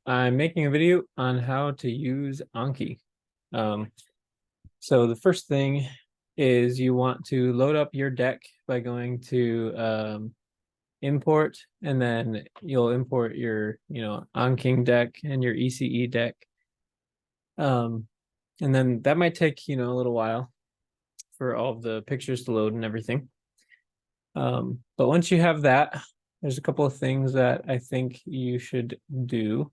I'm making a video on how to use Anki. So the first thing is you want to load up your deck by going to import, and then you'll import your, Anking deck and your ECE deck. And then that might take, a little while for all of the pictures to load and everything. But once you have that, there's a couple of things that I think you should do.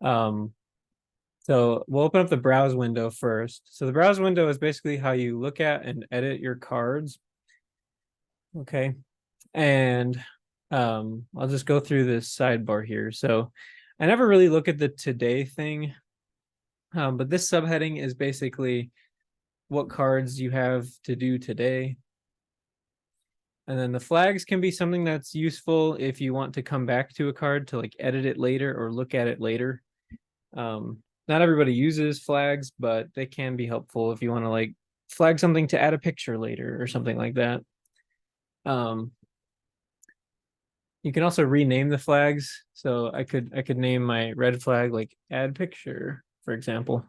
So we'll open up the browse window first. So the browse window is basically how you look at and edit your cards. Okay. And I'll just go through this sidebar here. So I never really look at the today thing, but this subheading is basically what cards you have to do today. And then the flags can be something that's useful if you want to come back to a card to like edit it later or look at it later. Not everybody uses flags, but they can be helpful if you want to like flag something to add a picture later or something like that. You can also rename the flags. So I could name my red flag like add picture, for example.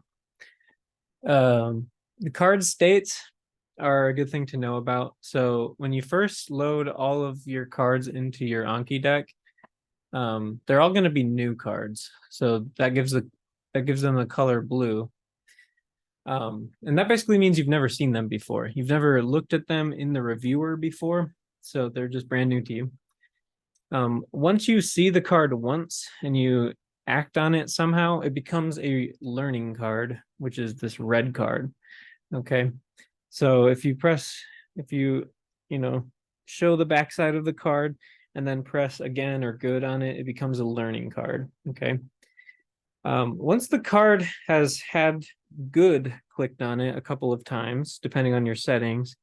The card states are a good thing to know about. So when you first load all of your cards into your Anki deck, they're all going to be new cards. So that gives them the color blue. And that basically means you've never seen them before. You've never looked at them in the reviewer before, so they're just brand new to you. Once you see the card once and you act on it somehow, it becomes a learning card, which is this red card. Okay. So if you show the backside of the card and then press again or good on it, it becomes a learning card. Okay. Once the card has had good clicked on it a couple of times, depending on your settings,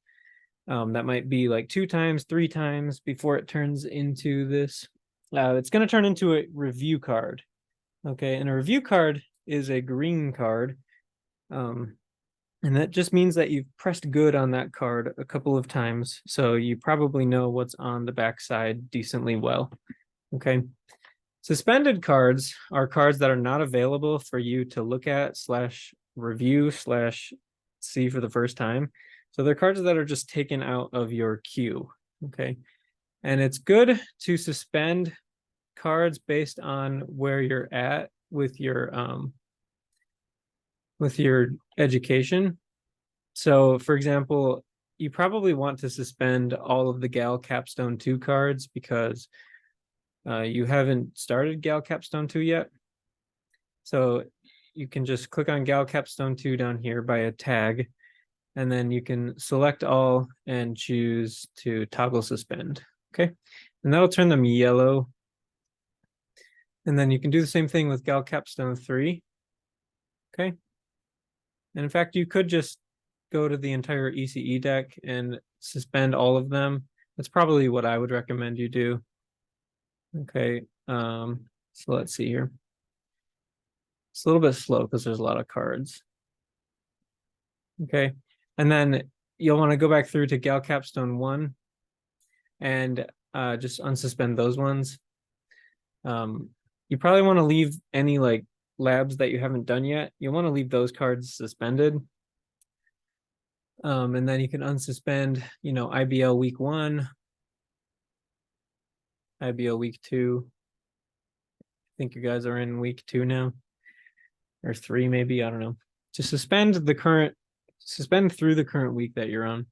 that might be like 2 times, 3 times before it turns into this. It's going to turn into a review card. Okay, and a review card is a green card. And that just means that you've pressed good on that card a couple of times. So you probably know what's on the backside decently well. Okay. Suspended cards are cards that are not available for you to look at / review / see for the first time. So they're cards that are just taken out of your queue. Okay. And it's good to suspend cards based on where you're at with your education. So for example, you probably want to suspend all of the Gal Capstone 2 cards because you haven't started Gal Capstone 2 yet. So you can just click on Gal Capstone 2 down here by a tag, and then you can select all and choose to toggle suspend. Okay. And that'll turn them yellow. And then you can do the same thing with Gal Capstone 3. Okay. And in fact, you could just go to the entire ECE deck and suspend all of them. That's probably what I would recommend you do. Okay, so let's see here. It's a little bit slow because there's a lot of cards. Okay, and then you'll want to go back through to Gal Capstone 1 and just unsuspend those ones. You probably want to leave any like labs that you haven't done yet. You want to leave those cards suspended. And then you can unsuspend, IBL week 1, IBL week 2. I think you guys are in week 2 now, or 3 maybe, I don't know. Just suspend through the current week that you're on,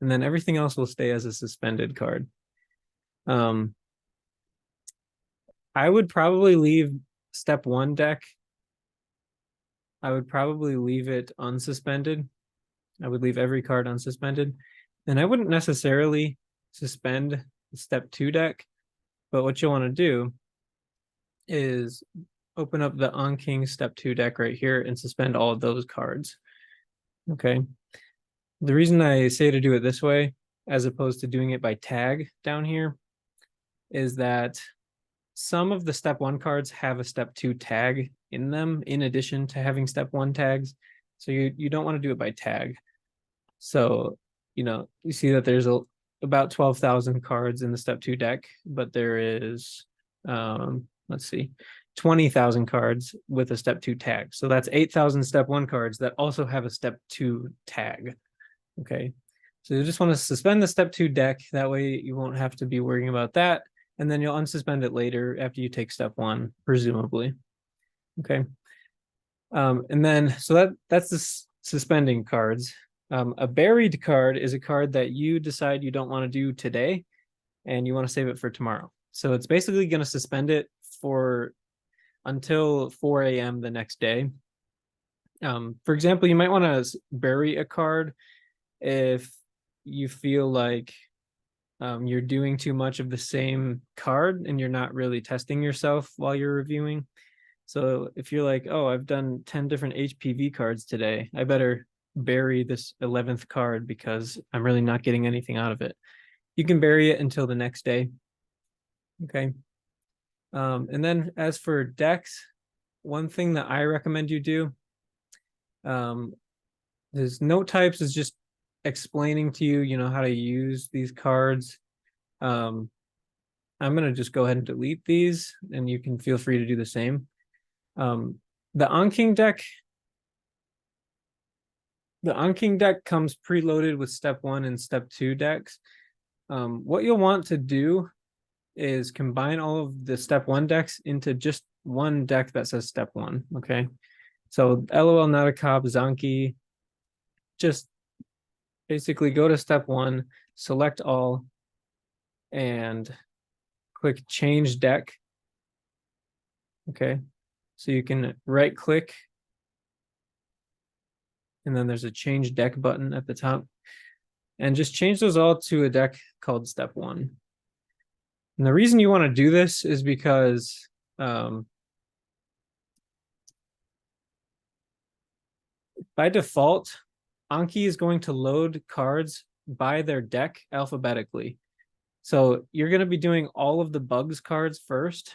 and then everything else will stay as a suspended card. I would probably leave step 1 deck. I would probably leave it unsuspended. I would leave every card unsuspended, and I wouldn't necessarily suspend the step 2 deck, but what you'll want to do is open up the Anking step 2 deck right here and suspend all of those cards. Okay. The reason I say to do it this way, as opposed to doing it by tag down here, is that some of the step 1 cards have a step 2 tag in them, in addition to having step 1 tags. So you don't want to do it by tag. So, you see that there's about 12,000 cards in the step 2 deck, but there is, let's see, 20,000 cards with a step 2 tag. So that's 8,000 step 1 cards that also have a step 2 tag. Okay. So you just want to suspend the step 2 deck. That way you won't have to be worrying about that. And then you'll unsuspend it later after you take step 1, presumably. Okay. And then, so that's the suspending cards. A buried card is a card that you decide you don't want to do today and you want to save it for tomorrow. So it's basically going to suspend it for until 4 a.m. the next day. For example, you might want to bury a card if you feel like you're doing too much of the same card and you're not really testing yourself while you're reviewing. So if you're like, oh, I've done 10 different HPV cards today, I better bury this 11th card because I'm really not getting anything out of it. You can bury it until the next day. Okay. And then as for decks, one thing that I recommend you do, there's note types is just explaining to you, how to use these cards. I'm going to just go ahead and delete these and you can feel free to do the same. The Anking deck comes preloaded with step 1 and step 2 decks. What you'll want to do is combine all of the step 1 decks into just one deck that says step 1. Okay. So LOL not a cop, Zanki, just basically go to step 1, select all, and click change deck. Okay. So you can right click and then there's a change deck button at the top and just change those all to a deck called step 1. And the reason you want to do this is because by default, Anki is going to load cards by their deck alphabetically. So you're going to be doing all of the bugs cards first.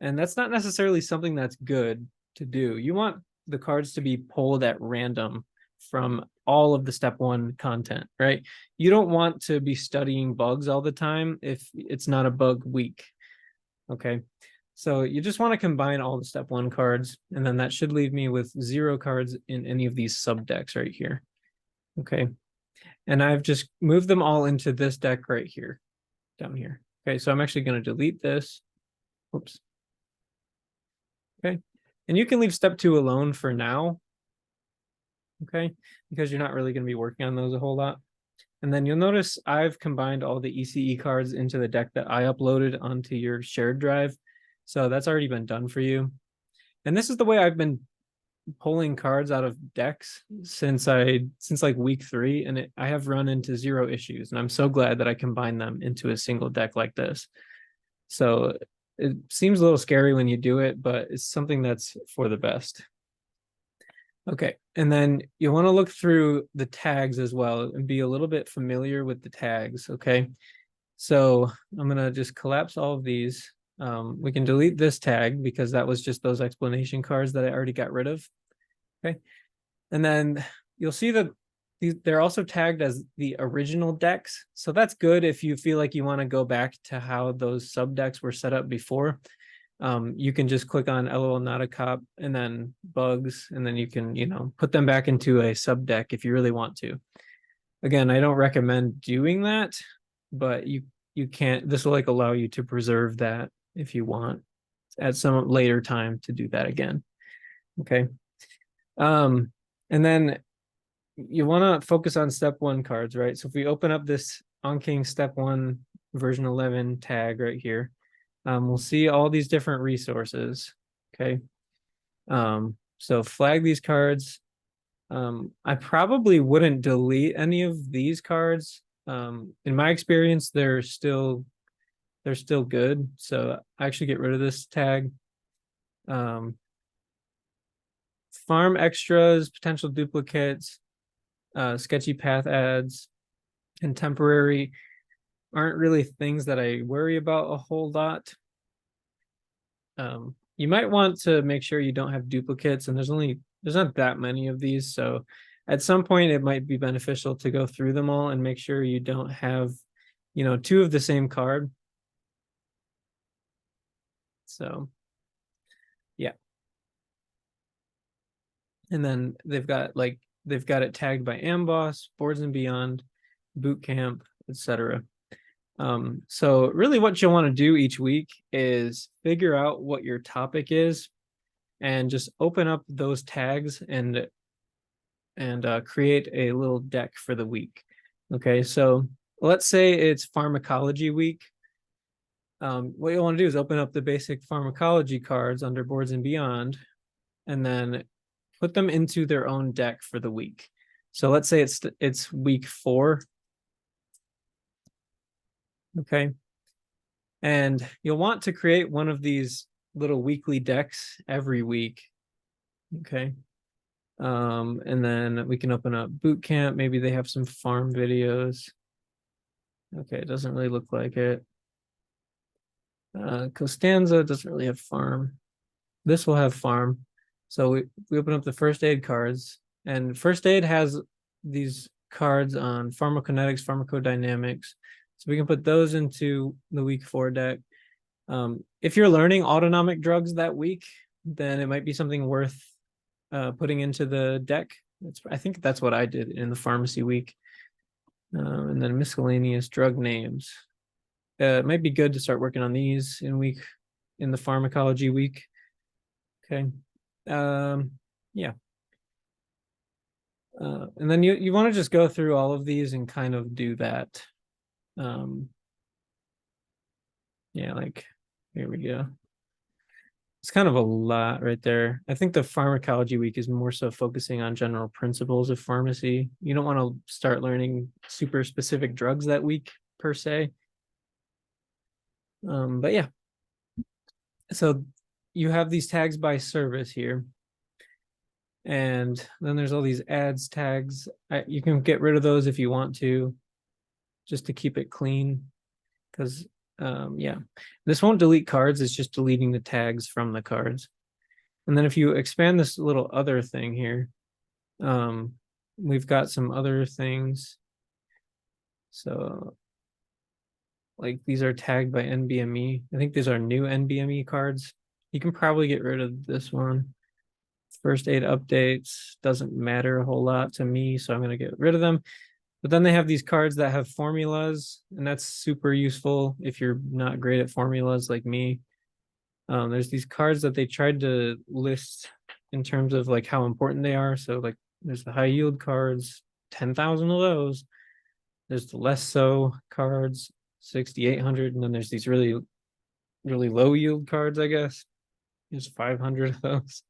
And that's not necessarily something that's good to do. You want the cards to be pulled at random from all of the step 1 content, right? You don't want to be studying bugs all the time if it's not a bug week. Okay. So you just want to combine all the step 1 cards, and then that should leave me with 0 cards in any of these sub decks right here. Okay. And I've just moved them all into this deck right here, down here. Okay. So I'm actually going to delete this. Oops. Okay. And you can leave step 2 alone for now. Okay. Because you're not really going to be working on those a whole lot. And then you'll notice I've combined all the ECE cards into the deck that I uploaded onto your shared drive. So that's already been done for you. And this is the way I've been pulling cards out of decks since like week 3, and I have run into 0 issues. And I'm so glad that I combined them into a single deck like this. So it seems a little scary when you do it, but it's something that's for the best. Okay, and then you want to look through the tags as well and be a little bit familiar with the tags, okay? So I'm gonna just collapse all of these. We can delete this tag because that was just those explanation cards that I already got rid of, okay? And then you'll see that they're also tagged as the original decks. So that's good if you feel like you want to go back to how those sub decks were set up before. You can just click on LOL not a cop and then bugs, and then you can, put them back into a sub deck if you really want to. Again, I don't recommend doing that, but you can't, this will like allow you to preserve that if you want at some later time to do that again. Okay. And then you want to focus on step 1 cards, right? So if we open up this Anking step 1 version 11 tag right here, we'll see all these different resources. Okay. So flag these cards. I probably wouldn't delete any of these cards. In my experience, they're still good. So I actually get rid of this tag. Farm extras, potential duplicates, sketchy path ads, and temporary aren't really things that I worry about a whole lot. You might want to make sure you don't have duplicates, and there's not that many of these. So at some point it might be beneficial to go through them all and make sure you don't have, 2 of the same card. So Yeah. And then they've got it tagged by Amboss, Boards and Beyond, Boot Camp, etc. So really what you'll want to do each week is figure out what your topic is and just open up those tags and create a little deck for the week. Okay, so let's say it's pharmacology week. What you'll want to do is open up the basic pharmacology cards under Boards and Beyond, and then put them into their own deck for the week. So let's say it's week 4. Okay. And you'll want to create one of these little weekly decks every week. Okay. And then we can open up Boot Camp. Maybe they have some farm videos. Okay, it doesn't really look like it. Costanza doesn't really have farm. This will have farm. So we open up the first aid cards, and first aid has these cards on pharmacokinetics, pharmacodynamics. So we can put those into the week 4 deck. If you're learning autonomic drugs that week, then it might be something worth putting into the deck. I think that's what I did in the pharmacy week. And then miscellaneous drug names. It might be good to start working on these in the pharmacology week. Okay. Yeah. And then you want to just go through all of these and kind of do that. Yeah, like here we go. It's kind of a lot right there. I think the pharmacology week is more so focusing on general principles of pharmacy. You don't want to start learning super specific drugs that week per se. But yeah. So you have these tags by service here. And then there's all these ads tags. You can get rid of those if you want to, just to keep it clean. Because yeah, this won't delete cards. It's just deleting the tags from the cards. And then if you expand this little other thing here, we've got some other things. So like these are tagged by NBME. I think these are new NBME cards. You can probably get rid of this one. First aid updates doesn't matter a whole lot to me, so I'm going to get rid of them. But then they have these cards that have formulas, and that's super useful if you're not great at formulas like me. There's these cards that they tried to list in terms of like how important they are. So like there's the high yield cards, 10,000 of those. There's the less so cards, 6,800, and then there's these really low yield cards, I guess. There's 500 of those.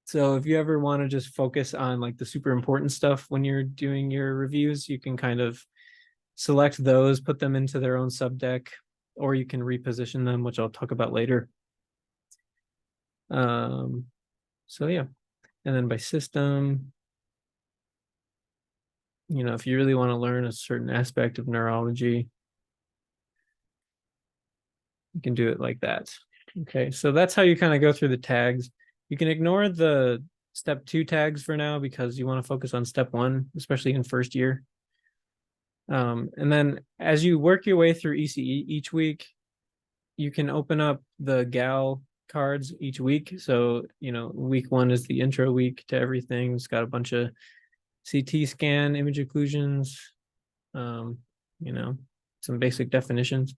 So if you ever want to just focus on like the super important stuff when you're doing your reviews, you can kind of select those, put them into their own subdeck, or you can reposition them, which I'll talk about later. So yeah, and then by system, if you really want to learn a certain aspect of neurology, you can do it like that. Okay, so that's how you kind of go through the tags. You can ignore the step 2 tags for now because you want to focus on step 1, especially in first year. And then as you work your way through ECE each week, you can open up the GAL cards each week. So, week 1 is the intro week to everything. It's got a bunch of CT scan, image occlusions, some basic definitions.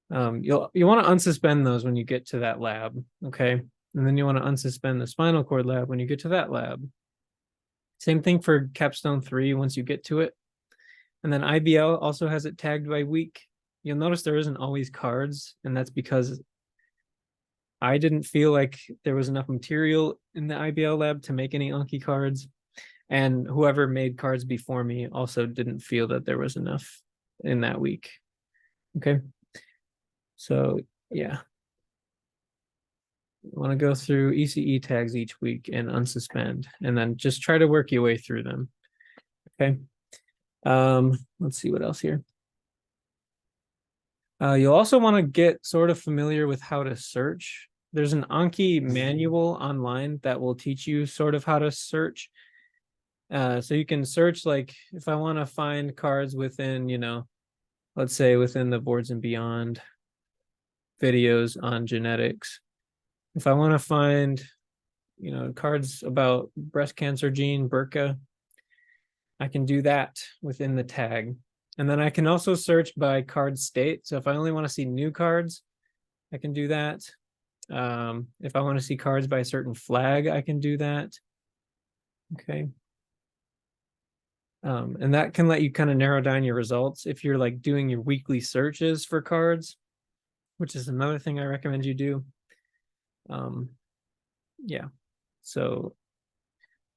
You'll want to unsuspend those when you get to that lab, okay? And then you want to unsuspend the spinal cord lab when you get to that lab. Same thing for capstone 3 once you get to it. And then IBL also has it tagged by week. You'll notice there isn't always cards, and that's because I didn't feel like there was enough material in the IBL lab to make any Anki cards. And whoever made cards before me also didn't feel that there was enough in that week. Okay. So yeah. You want to go through ECE tags each week and unsuspend, and then just try to work your way through them. Okay. Let's see what else here. You'll also want to get sort of familiar with how to search. There's an Anki manual online that will teach you sort of how to search. So you can search, like if I want to find cards within, let's say within the Boards and Beyond videos on genetics, If I want to find, cards about breast cancer gene, BRCA, I can do that within the tag. And then I can also search by card state. So if I only want to see new cards, I can do that. If I want to see cards by a certain flag, I can do that. Okay. And that can let you kind of narrow down your results if you're like doing your weekly searches for cards, which is another thing I recommend you do. Yeah. So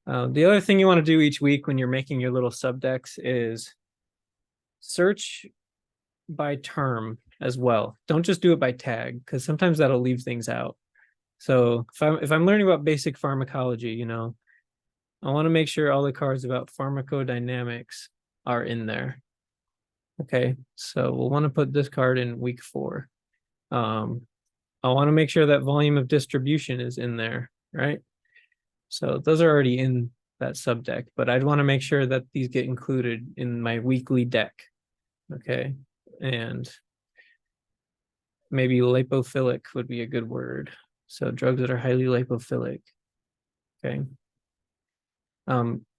the other thing you want to do each week when you're making your little subdecks is search by term as well. Don't just do it by tag, because sometimes that'll leave things out. So if I'm learning about basic pharmacology, I want to make sure all the cards about pharmacodynamics are in there. Okay, so we'll want to put this card in week 4. I want to make sure that volume of distribution is in there, right? So those are already in that subdeck, but I'd want to make sure that these get included in my weekly deck. Okay, and maybe lipophilic would be a good word. So drugs that are highly lipophilic. Okay.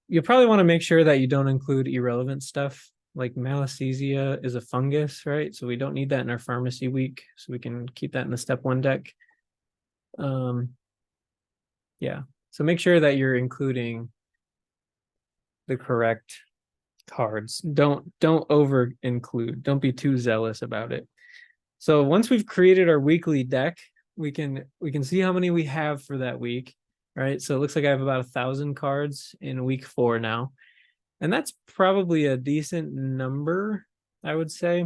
You probably want to make sure that you don't include irrelevant stuff, like malassezia is a fungus, right? So we don't need that in our pharmacy week, so we can keep that in the step 1 deck. Yeah, so make sure that you're including the correct cards. Don't over include. Don't be too zealous about it. So once we've created our weekly deck, we can see how many we have for that week, right? So it looks like I have about 1,000 cards in week 4 now. And that's probably a decent number, I would say.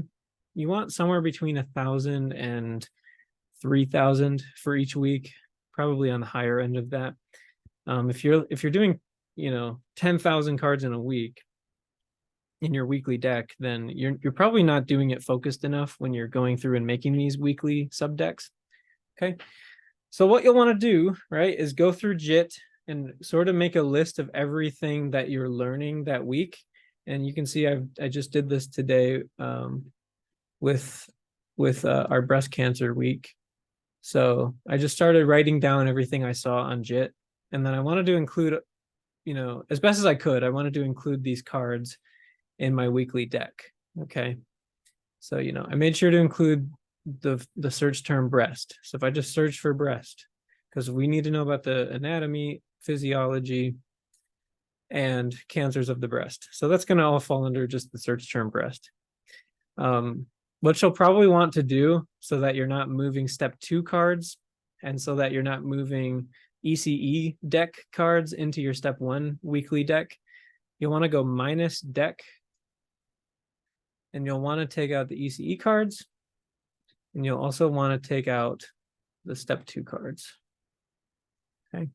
You want somewhere between 1,000 and 3,000 for each week, probably on the higher end of that. If you're doing 10,000 cards in a week in your weekly deck, then you're probably not doing it focused enough when you're going through and making these weekly subdecks. Okay, so what you'll want to do, right, is go through JIT and sort of make a list of everything that you're learning that week. And you can see I just did this today with our breast cancer week. So I just started writing down everything I saw on JIT, and then I wanted to include, as best as I could, I wanted to include these cards in my weekly deck. Okay, so I made sure to include the search term breast. So if I just search for breast, because we need to know about the anatomy, physiology, and cancers of the breast. So that's going to all fall under just the search term breast. What you'll probably want to do, so that you're not moving step 2 cards, and so that you're not moving ECE deck cards into your step 1 weekly deck, you'll want to go minus deck, and you'll want to take out the ECE cards, and you'll also want to take out the step 2 cards. Okay.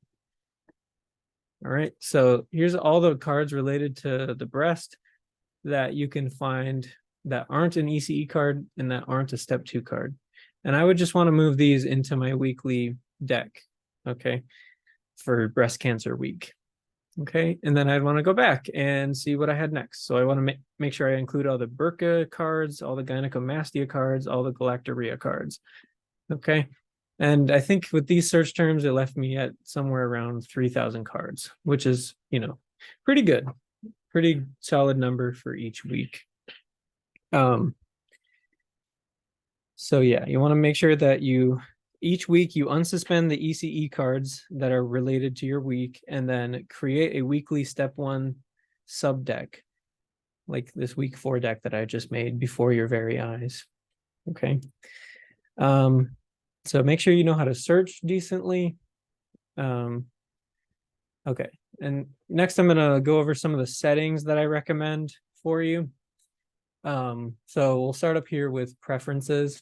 All right, so here's all the cards related to the breast that you can find that aren't an ECE card and that aren't a step 2 card. And I would just want to move these into my weekly deck, okay, for breast cancer week. Okay, and then I'd want to go back and see what I had next. So I want to make sure I include all the BRCA cards, all the gynecomastia cards, all the galactorrhea cards. Okay, and I think with these search terms, it left me at somewhere around 3,000 cards, which is, pretty good, pretty solid number for each week. So yeah, you want to make sure that each week you unsuspend the ECE cards that are related to your week, and then create a weekly step 1 sub deck, like this week 4 deck that I just made before your very eyes. Okay. So make sure you know how to search decently. Okay, and next I'm gonna go over some of the settings that I recommend for you. So we'll start up here with preferences.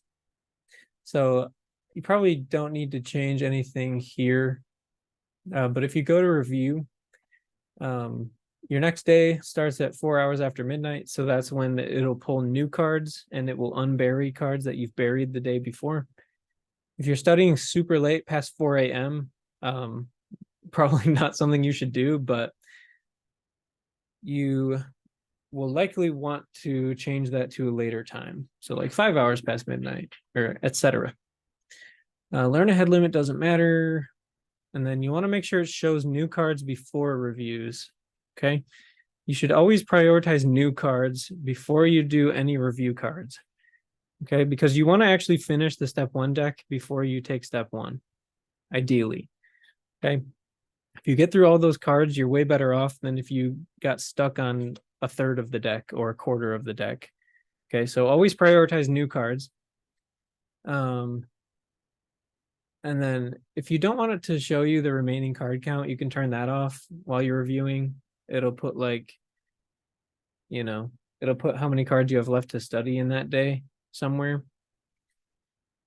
So you probably don't need to change anything here, but if you go to review, your next day starts at 4 hours after midnight. So that's when it'll pull new cards, and it will unbury cards that you've buried the day before. If you're studying super late past 4 a.m., probably not something you should do, but you will likely want to change that to a later time. So like 5 hours past midnight, or etc. Learn ahead limit doesn't matter. And then you want to make sure it shows new cards before reviews. Okay. You should always prioritize new cards before you do any review cards. Okay. Because you want to actually finish the step 1 deck before you take step 1, ideally. Okay. If you get through all those cards, you're way better off than if you got stuck on a third of the deck or a quarter of the deck. Okay. So always prioritize new cards. And then if you don't want it to show you the remaining card count, you can turn that off while you're reviewing. It'll put it'll put how many cards you have left to study in that day somewhere.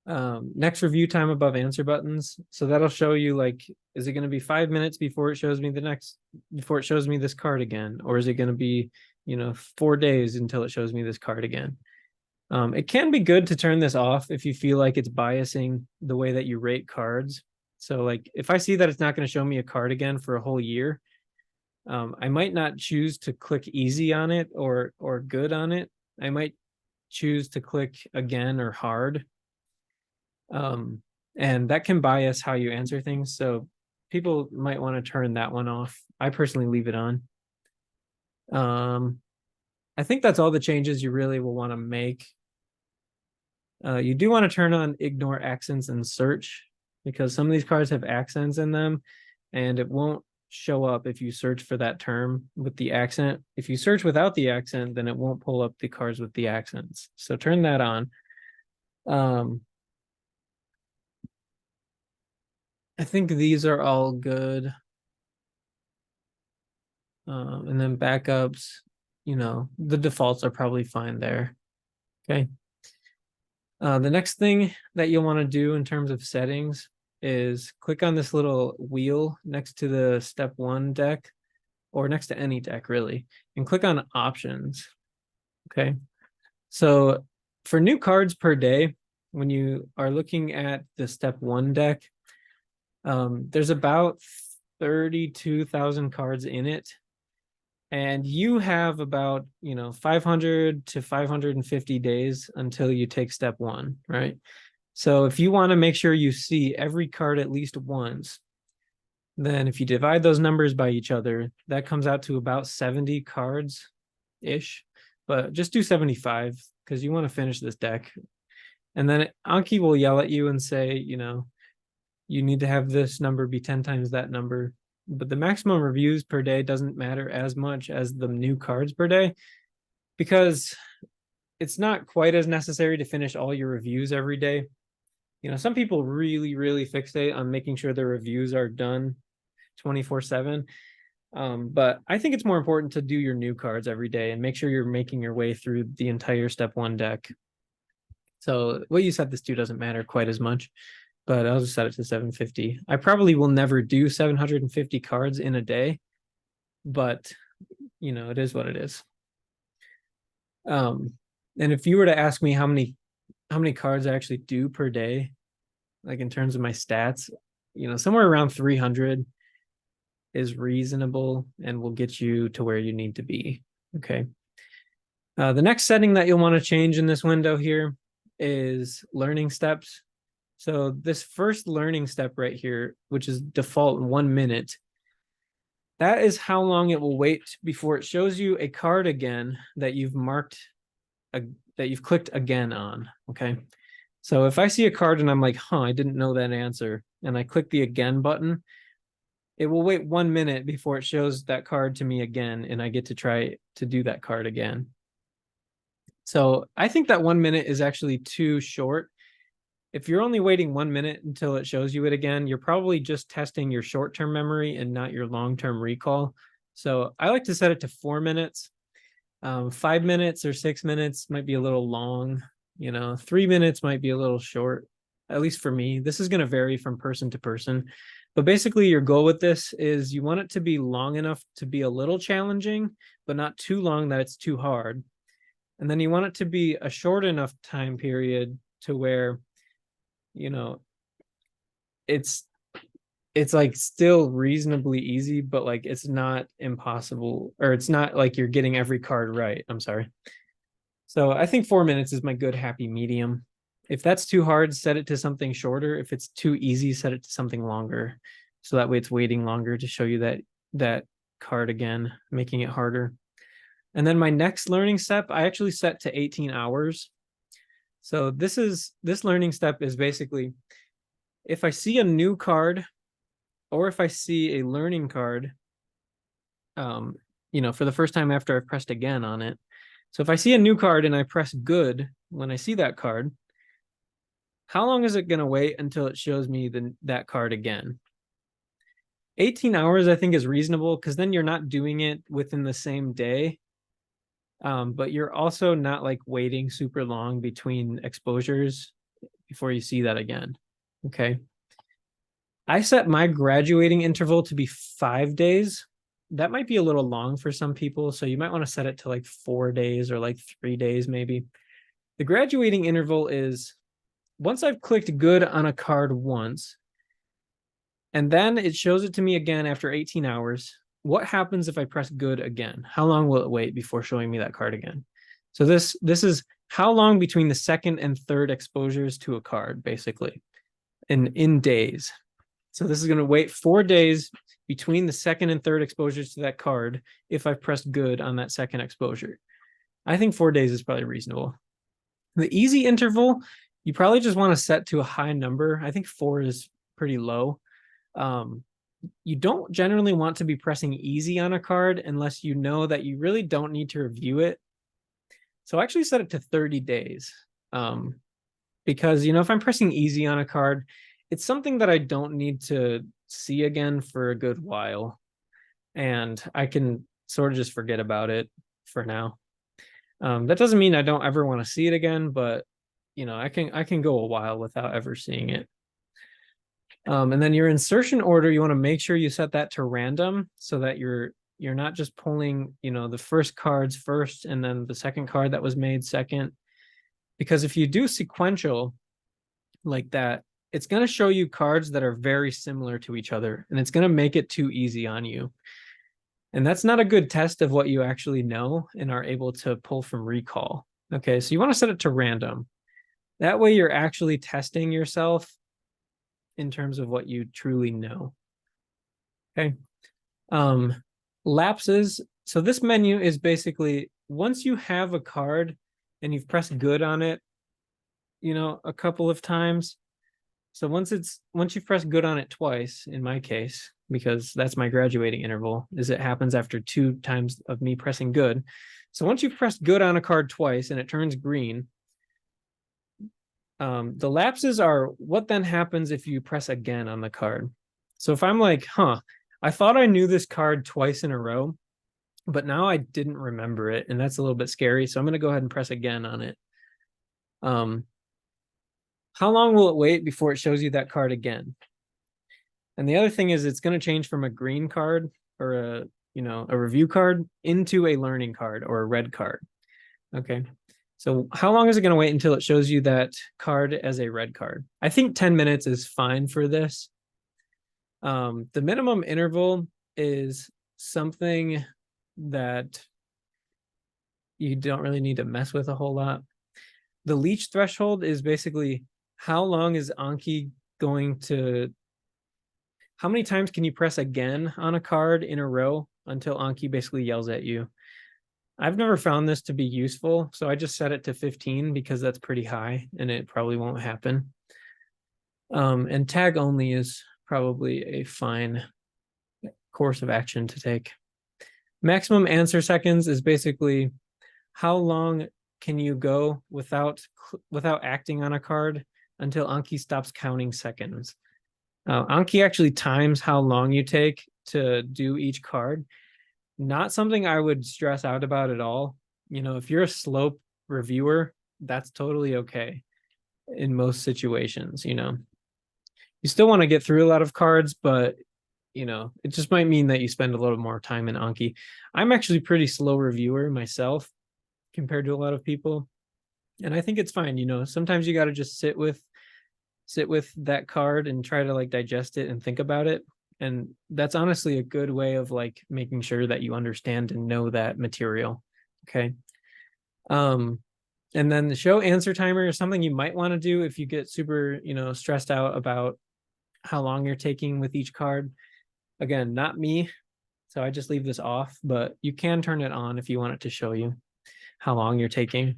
Next review time above answer buttons. So that'll show you is it going to be 5 minutes before it shows me before it shows me this card again? Or is it going to be, 4 days until it shows me this card again? It can be good to turn this off if you feel like it's biasing the way that you rate cards. So if I see that it's not going to show me a card again for a whole year, I might not choose to click easy on it or good on it. I might choose to click again or hard. And that can bias how you answer things. So people might want to turn that one off. I personally leave it on. I think that's all the changes you really will want to make. You do want to turn on ignore accents and search, because some of these cards have accents in them and it won't show up if you search for that term with the accent. If you search without the accent, then it won't pull up the cards with the accents. So turn that on. I think these are all good. And then backups, the defaults are probably fine there. Okay. The next thing that you'll want to do in terms of settings is click on this little wheel next to the step 1 deck, or next to any deck really, and click on options. Okay. So for new cards per day, when you are looking at the step 1 deck, there's about 32,000 cards in it. And you have about 500 to 550 days until you take step 1, right? So if you want to make sure you see every card at least once, then if you divide those numbers by each other, that comes out to about 70 cards ish. But just do 75 because you want to finish this deck. And then Anki will yell at you and say, you need to have this number be 10 times that number. But the maximum reviews per day doesn't matter as much as the new cards per day, because it's not quite as necessary to finish all your reviews every day. Some people really, really fixate on making sure their reviews are done 24/7. But I think it's more important to do your new cards every day and make sure you're making your way through the entire step 1 deck. So what you set this to doesn't matter quite as much, but I'll just set it to 750. I probably will never do 750 cards in a day, but it is what it is. And if you were to ask me how many cards I actually do per day, like in terms of my stats, somewhere around 300 is reasonable and will get you to where you need to be. Okay. The next setting that you'll want to change in this window here is learning steps. So this first learning step right here, which is default 1 minute, that is how long it will wait before it shows you a card again that you've marked, that you've clicked again on. Okay. So if I see a card and I'm like, I didn't know that answer, and I click the again button, it will wait 1 minute before it shows that card to me again, and I get to try to do that card again. So I think that 1 minute is actually too short. If you're only waiting 1 minute until it shows you it again, you're probably just testing your short-term memory and not your long-term recall. So I like to set it to 4 minutes. 5 minutes or 6 minutes might be a little long. 3 minutes might be a little short, at least for me. This is going to vary from person to person. But basically, your goal with this is you want it to be long enough to be a little challenging, but not too long that it's too hard. And then you want it to be a short enough time period to where it's like still reasonably easy, but it's not impossible, or it's not like you're getting every card right. I'm sorry. So I think 4 minutes is my good happy medium. If that's too hard, set it to something shorter. If it's too easy, set it to something longer. So that way it's waiting longer to show you that card again, making it harder. And then my next learning step, I actually set to 18 hours. So this learning step is basically, if I see a new card or if I see a learning card, for the first time after I've pressed again on it. So if I see a new card and I press good when I see that card, how long is it going to wait until it shows me that card again? 18 hours, I think, is reasonable because then you're not doing it within the same day. But you're also not like waiting super long between exposures before you see that again. Okay. I set my graduating interval to be 5 days. That might be a little long for some people. So you might want to set it to like 4 days or like 3 days, maybe. The graduating interval is once I've clicked good on a card once, and then it shows it to me again after 18 hours. What happens if I press good again? How long will it wait before showing me that card again? So this is how long between the second and third exposures to a card, basically, in days. So this is going to wait 4 days between the second and third exposures to that card if I've pressed good on that second exposure. I think 4 days is probably reasonable. The easy interval, you probably just want to set to a high number. I think 4 is pretty low. You don't generally want to be pressing easy on a card unless you know that you really don't need to review it. So I actually set it to 30 days. Because, if I'm pressing easy on a card, it's something that I don't need to see again for a good while. And I can sort of just forget about it for now. That doesn't mean I don't ever want to see it again, but I can go a while without ever seeing it. And then your insertion order, you want to make sure you set that to random so that you're not just pulling, the first cards first and then the second card that was made second. Because if you do sequential like that, it's going to show you cards that are very similar to each other, and it's going to make it too easy on you. And that's not a good test of what you actually know and are able to pull from recall. Okay, so you want to set it to random. That way you're actually testing yourself in terms of what you truly know. Okay. Lapses. So this menu is basically once you have a card and you've pressed good on it, a couple of times. So once you've pressed good on it twice, in my case, because that's my graduating interval, is it happens after 2 times of me pressing good. So once you've pressed good on a card twice and it turns green, the lapses are what then happens if you press again on the card. So if I'm like, I thought I knew this card twice in a row, but now I didn't remember it, and that's a little bit scary. So I'm going to go ahead and press again on it. How long will it wait before it shows you that card again? And the other thing is it's going to change from a green card or a review card into a learning card or a red card. Okay. So how long is it going to wait until it shows you that card as a red card? I think 10 minutes is fine for this. The minimum interval is something that you don't really need to mess with a whole lot. The leech threshold is basically how long is Anki going to, how many times can you press again on a card in a row until Anki basically yells at you? I've never found this to be useful, so I just set it to 15 because that's pretty high and it probably won't happen. And tag only is probably a fine course of action to take. Maximum answer seconds is basically how long can you go without acting on a card until Anki stops counting seconds. Anki actually times how long you take to do each card. Not something I would stress out about at all. If you're a slow reviewer, that's totally okay in most situations. You still want to get through a lot of cards, but it just might mean that you spend a little more time in Anki. I'm actually pretty slow reviewer myself compared to a lot of people, and I think it's fine. Sometimes you got to just sit with that card and try to like digest it and think about it. And that's honestly a good way of like making sure that you understand and know that material. Okay. And And then the show answer timer is something you might want to do if you get super, stressed out about how long you're taking with each card. Again, not me, so I just leave this off, but you can turn it on if you want it to show you how long you're taking.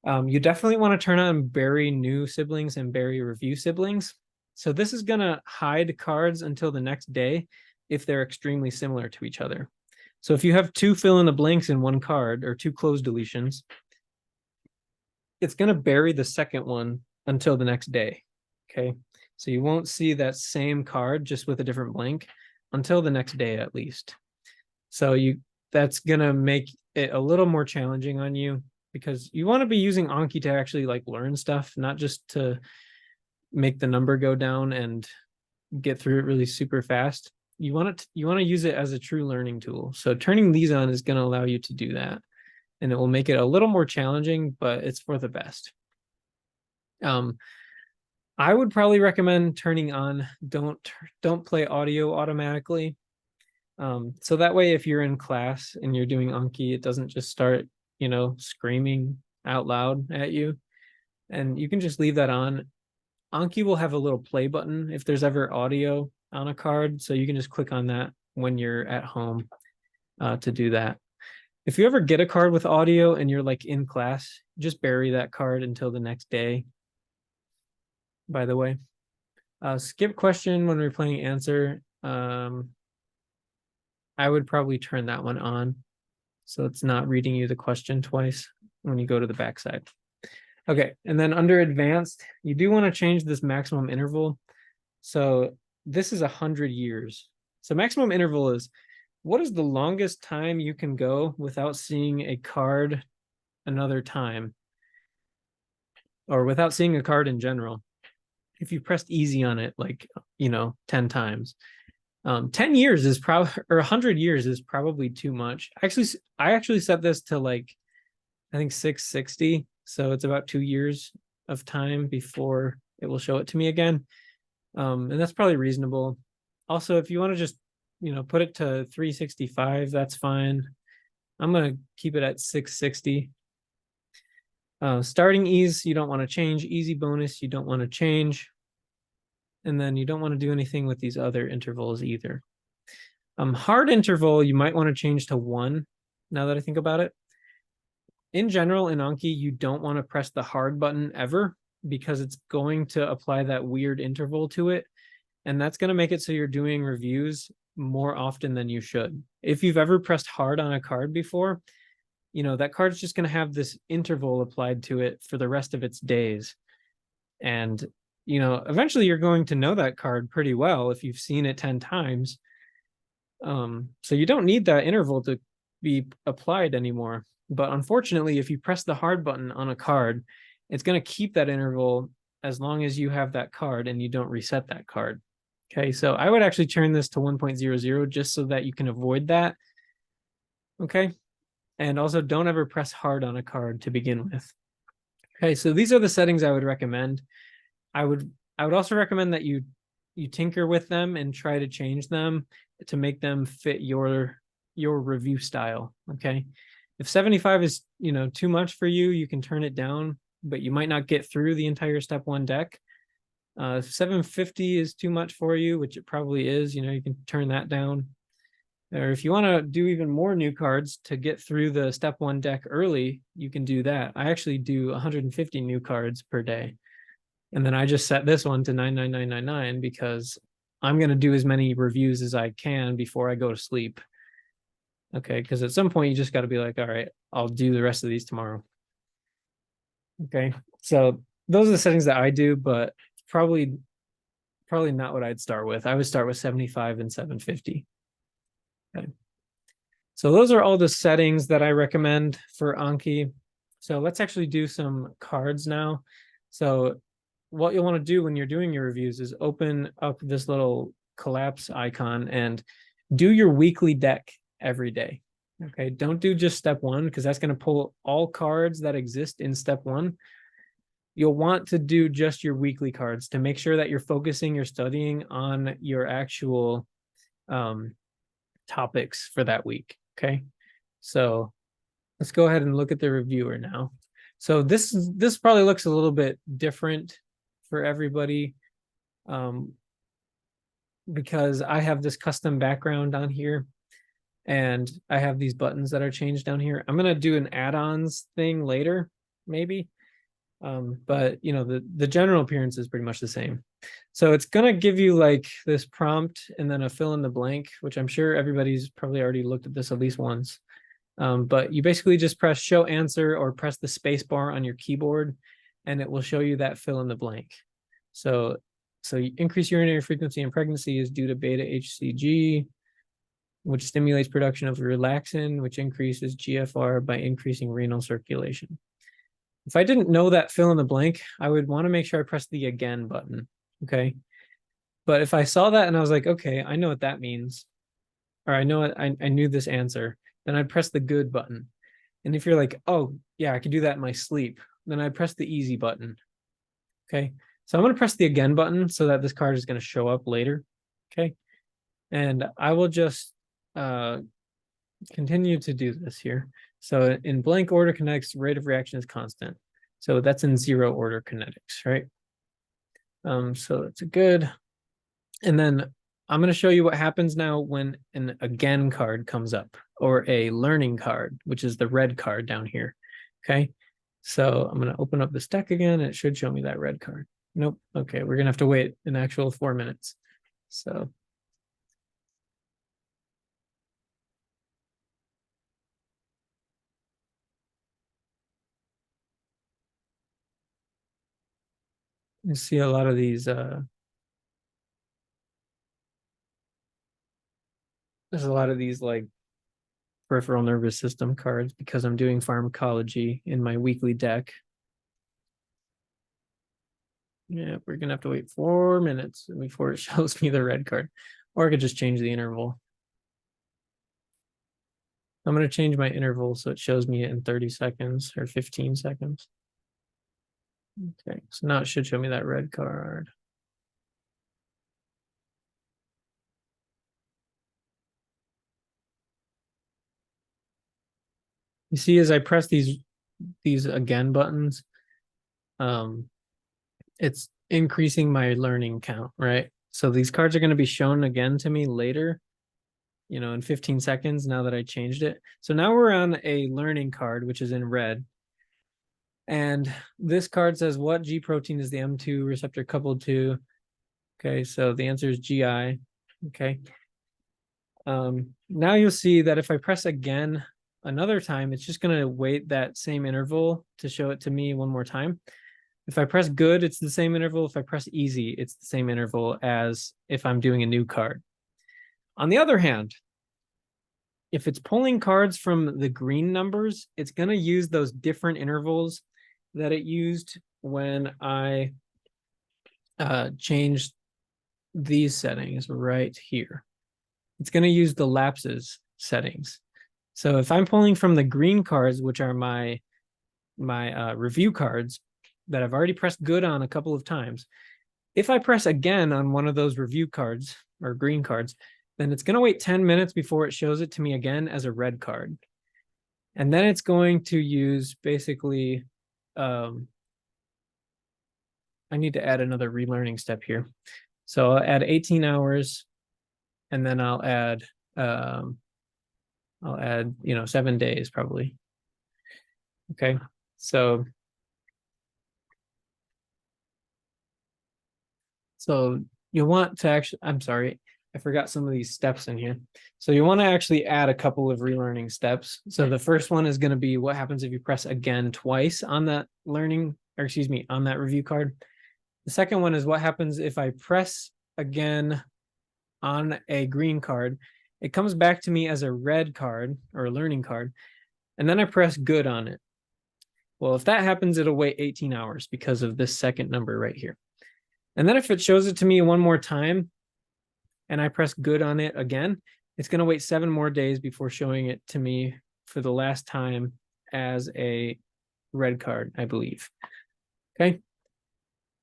You definitely want to turn on bury new siblings and bury review siblings. So this is going to hide cards until the next day if they're extremely similar to each other. So if you have two fill in the blanks in one card or two closed deletions, it's going to bury the second one until the next day. Okay. So you won't see that same card just with a different blank until the next day at least. So that's going to make it a little more challenging on you because you want to be using Anki to actually like learn stuff, not just to make the number go down and get through it really super fast. You want to use it as a true learning tool. So turning these on is going to allow you to do that. And it will make it a little more challenging, but it's for the best. I would probably recommend turning on don't play audio automatically. So that way, if you're in class and you're doing Anki, it doesn't just start, screaming out loud at you. And you can just leave that on. Anki will have a little play button if there's ever audio on a card. So you can just click on that when you're at home to do that. If you ever get a card with audio and you're like in class, just bury that card until the next day. By the way, skip question when we're playing answer. I would probably turn that one on. So it's not reading you the question twice when you go to the backside. Okay, and then under advanced, you do want to change this maximum interval. So this is 100 years. So maximum interval is what is the longest time you can go without seeing a card another time? Or without seeing a card in general. If you pressed easy on it, like, 10 times. 10 years is probably, or 100 years is probably too much. I actually set this to like, I think 660. So it's about 2 years of time before it will show it to me again. And that's probably reasonable. Also, if you want to just, put it to 365, that's fine. I'm going to keep it at 660. Starting ease, you don't want to change. Easy bonus, you don't want to change. And then you don't want to do anything with these other intervals either. Hard interval, you might want to change to 1, now that I think about it. In general, in Anki, you don't want to press the hard button ever because it's going to apply that weird interval to it. And that's going to make it so you're doing reviews more often than you should. If you've ever pressed hard on a card before, that card's just going to have this interval applied to it for the rest of its days. And, eventually you're going to know that card pretty well if you've seen it 10 times. So you don't need that interval to be applied anymore. But unfortunately, if you press the hard button on a card, it's going to keep that interval as long as you have that card and you don't reset that card. Okay, so I would actually turn this to 1.00 just so that you can avoid that. Okay, and also don't ever press hard on a card to begin with. Okay, so these are the settings I would recommend. I would also recommend that you tinker with them and try to change them to make them fit your review style. Okay, if 75 is too much for you, you can turn it down, but you might not get through the entire step 1 deck. If 750 is too much for you, which it probably is, you can turn that down. Or if you want to do even more new cards to get through the step 1 deck early, you can do that. I actually do 150 new cards per day. And then I just set this one to 99999 because I'm going to do as many reviews as I can before I go to sleep. Okay, because at some point you just got to be like, all right, I'll do the rest of these tomorrow. Okay, so those are the settings that I do, but probably not what I'd start with. I would start with 75 and 750. Okay. So those are all the settings that I recommend for Anki. So let's actually do some cards now. So what you'll want to do when you're doing your reviews is open up this little collapse icon and do your weekly deck every day. Okay, don't do just step 1 because that's going to pull all cards that exist in step 1. You'll want to do just your weekly cards to make sure that you're focusing your studying on your actual topics for that week. Okay, so let's go ahead and look at the reviewer now. So this probably looks a little bit different for everybody, because I have this custom background on here and I have these buttons that are changed down here. I'm gonna do an add-ons thing later, maybe. But you know, the general appearance is pretty much the same. So it's gonna give you like this prompt and then a fill in the blank, which I'm sure everybody's probably already looked at this at least once. But you basically just press show answer or press the space bar on your keyboard and it will show you that fill in the blank. So increased urinary frequency in pregnancy is due to beta HCG, which stimulates production of relaxin, which increases GFR by increasing renal circulation. If I didn't know that fill in the blank, I would want to make sure I press the again button, okay? But if I saw that and I was like, okay, I know what that means, or I know it, I knew this answer, then I'd press the good button. And if you're like, oh, yeah, I could do that in my sleep, then I'd press the easy button, okay? So I'm going to press the again button so that this card is going to show up later, okay? And I will just continue to do this here. So in blank order kinetics, rate of reaction is constant. So that's in zero order kinetics, right? So that's a good. And then I'm going to show you what happens now when an again card comes up, or a learning card, which is the red card down here. Okay. So I'm going to open up this deck again and it should show me that red card. Nope. Okay. We're going to have to wait an actual 4 minutes. So you see a lot of these, there's a lot of these like peripheral nervous system cards because I'm doing pharmacology in my weekly deck. Yeah, we're gonna have to wait 4 minutes before it shows me the red card. Or I could just change the interval. I'm gonna change my interval so it shows me in 30 seconds or 15 seconds. Okay, so now it should show me that red card. You see, as I press these again buttons, it's increasing my learning count, right? So these cards are going to be shown again to me later, you know, in 15 seconds now that I changed it. So now we're on a learning card, which is in red. And this card says, what G protein is the M2 receptor coupled to? Okay, so the answer is GI. Okay. Now you'll see that if I press again another time, it's just going to wait that same interval to show it to me one more time. If I press good, it's the same interval. If I press easy, it's the same interval as if I'm doing a new card. On the other hand, if it's pulling cards from the green numbers, it's going to use those different intervals that it used when I changed these settings right here. It's going to use the lapses settings. So if I'm pulling from the green cards, which are my review cards that I've already pressed good on a couple of times, if I press again on one of those review cards or green cards, then it's going to wait 10 minutes before it shows it to me again as a red card. And then it's going to use basically, I need to add another relearning step here. So I'll add 18 hours and then I'll add, you know, 7 days probably. Okay. So you want to actually, I'm sorry, I forgot some of these steps in here. So you want to actually add a couple of relearning steps. So the first one is going to be what happens if you press again twice on that learning, or excuse me, on that review card. The second one is what happens if I press again on a green card. It comes back to me as a red card or a learning card, and then I press good on it. Well, if that happens, it'll wait 18 hours because of this second number right here. And then if it shows it to me one more time and I press good on it again, it's going to wait 7 more days before showing it to me for the last time as a red card, I believe. Okay.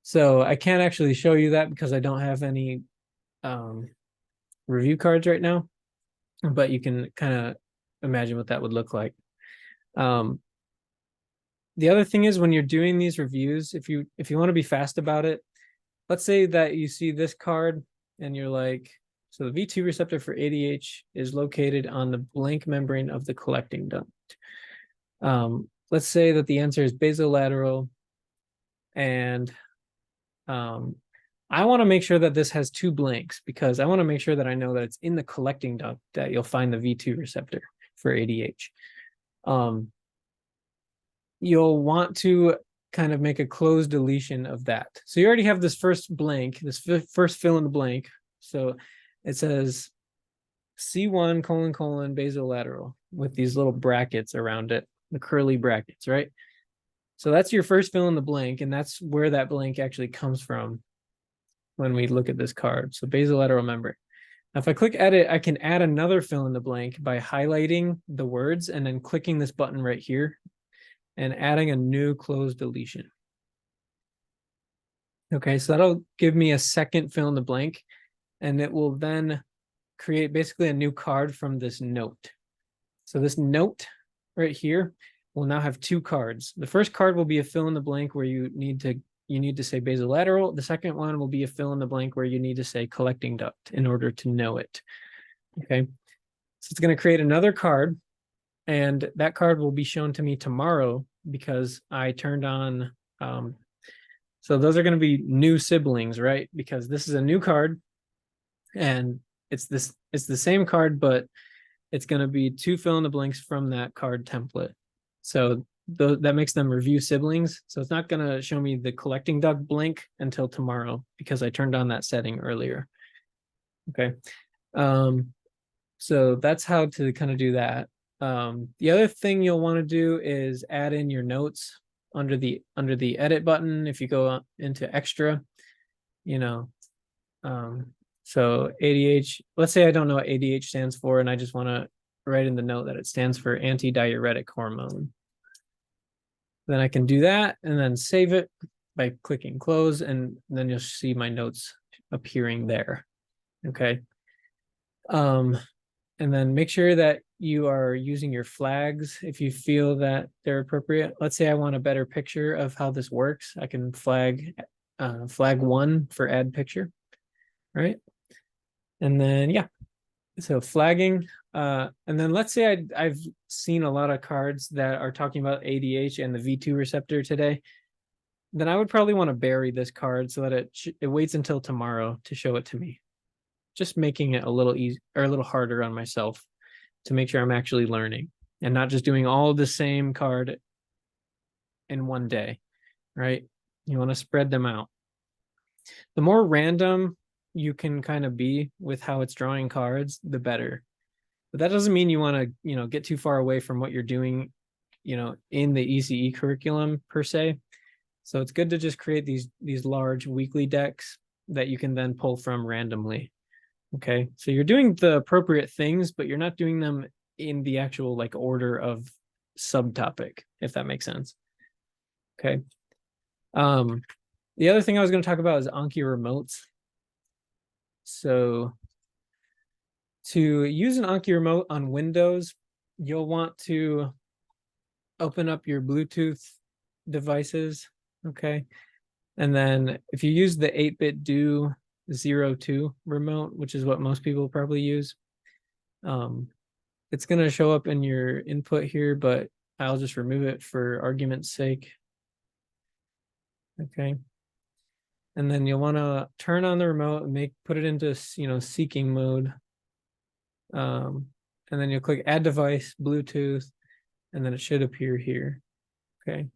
So I can't actually show you that because I don't have any review cards right now, but you can kind of imagine what that would look like. The other thing is when you're doing these reviews, if you want to be fast about it, let's say that you see this card and you're like, so the V2 receptor for ADH is located on the blank membrane of the collecting duct. Let's say that the answer is basolateral, and I want to make sure that this has two blanks because I want to make sure that I know that it's in the collecting duct that you'll find the V2 receptor for ADH. You'll want to kind of make a closed deletion of that. So you already have this first blank, this first fill in the blank. So it says C1 : basolateral with these little brackets around it, the curly brackets, right? So that's your first fill in the blank, and that's where that blank actually comes from when we look at this card. So basolateral membrane. Now, if I click edit, I can add another fill in the blank by highlighting the words and then clicking this button right here and adding a new closed deletion. Okay, so that'll give me a second fill in the blank, and it will then create basically a new card from this note. So this note right here will now have two cards. The first card will be a fill in the blank where you need to say basolateral. The second one will be a fill in the blank where you need to say collecting duct in order to know it. Okay, so it's going to create another card, and that card will be shown to me tomorrow because I turned on. So those are going to be new siblings, right? Because this is a new card, and it's the same card, but it's going to be two fill in the blanks from that card template. So that makes them review siblings. So it's not going to show me the collecting duct blank until tomorrow because I turned on that setting earlier. Okay. So that's how to kind of do that. The other thing you'll want to do is add in your notes under the edit button. If you go into extra, so ADH, let's say I don't know what ADH stands for, and I just want to write in the note that it stands for antidiuretic hormone. Then I can do that and then save it by clicking close, and then you'll see my notes appearing there. Okay. And then make sure that you are using your flags if you feel that they're appropriate. Let's say I want a better picture of how this works. I can flag 1 for add picture, right? And then, yeah, so flagging. And then let's say I've seen a lot of cards that are talking about ADH and the V2 receptor today. Then I would probably want to bury this card so that it waits until tomorrow to show it to me. Just making it a little easy or a little harder on myself to make sure I'm actually learning and not just doing all the same card in one day, right? You want to spread them out. The more random you can kind of be with how it's drawing cards, the better. But that doesn't mean you want to, get too far away from what you're doing, in the ECE curriculum per se. So it's good to just create these large weekly decks that you can then pull from randomly. Okay, so you're doing the appropriate things, but you're not doing them in the actual order of subtopic, if that makes sense. Okay. The other thing I was going to talk about is Anki remotes. So to use an Anki remote on Windows, you'll want to open up your Bluetooth devices. Okay. And then if you use the 8-bit do 02 remote, which is what most people probably use, it's going to show up in your input here, but I'll just remove it for argument's sake. Okay. And then you'll want to turn on the remote and put it into seeking mode. And then you'll click add device, Bluetooth, and then it should appear here. Okay.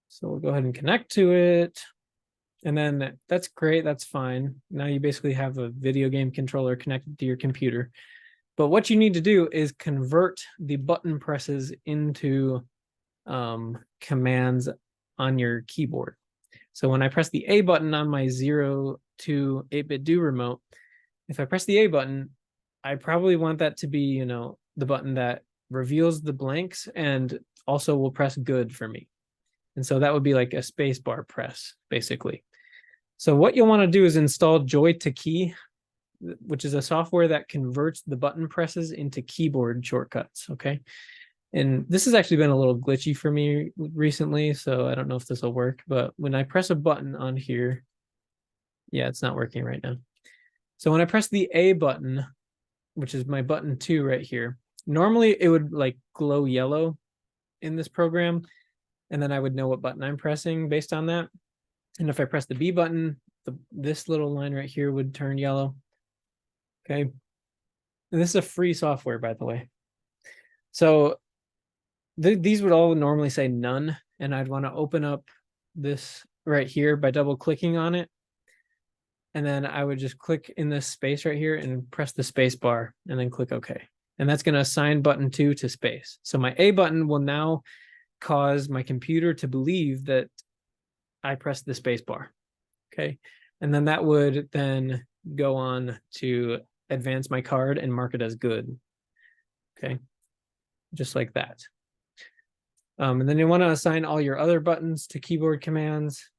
So we'll go ahead and connect to it. And then that's great, that's fine. Now you basically have a video game controller connected to your computer. But what you need to do is convert the button presses into commands on your keyboard. So when I press the A button on my 0 to 8-bit do remote, if I press the A button, I probably want that to be, the button that reveals the blanks and also will press good for me. And so that would be like a spacebar press, basically. So what you'll want to do is install Joy to Key, which is a software that converts the button presses into keyboard shortcuts, okay? And this has actually been a little glitchy for me recently, so I don't know if this will work, but when I press a button on here, yeah, it's not working right now. So when I press the A button, which is my button 2 right here, normally it would like glow yellow in this program, and then I would know what button I'm pressing based on that. And if I press the B button, this little line right here would turn yellow. Okay. And this is a free software, by the way. So these would all normally say none, and I'd want to open up this right here by double clicking on it. And then I would just click in this space right here and press the space bar and then click OK. And that's going to assign button 2 to space. So my A button will now cause my computer to believe that I pressed the space bar. Okay. And then that would then go on to advance my card and mark it as good. Okay. Just like that. And then you want to assign all your other buttons to keyboard commands.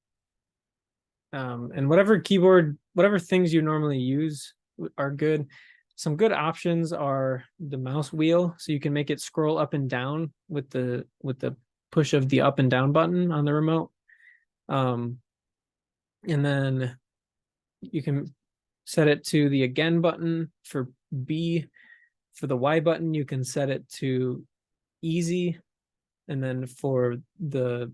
And whatever things you normally use are good. Some good options are the mouse wheel, so you can make it scroll up and down with the push of the up and down button on the remote. And then you can set it to the again button for B. For the Y button, you can set it to easy. And then for the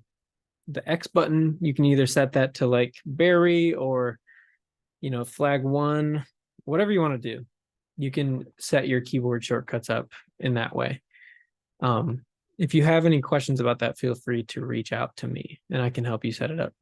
X button, you can either set that to like berry or, flag 1, whatever you want to do. You can set your keyboard shortcuts up in that way. If you have any questions about that, feel free to reach out to me and I can help you set it up.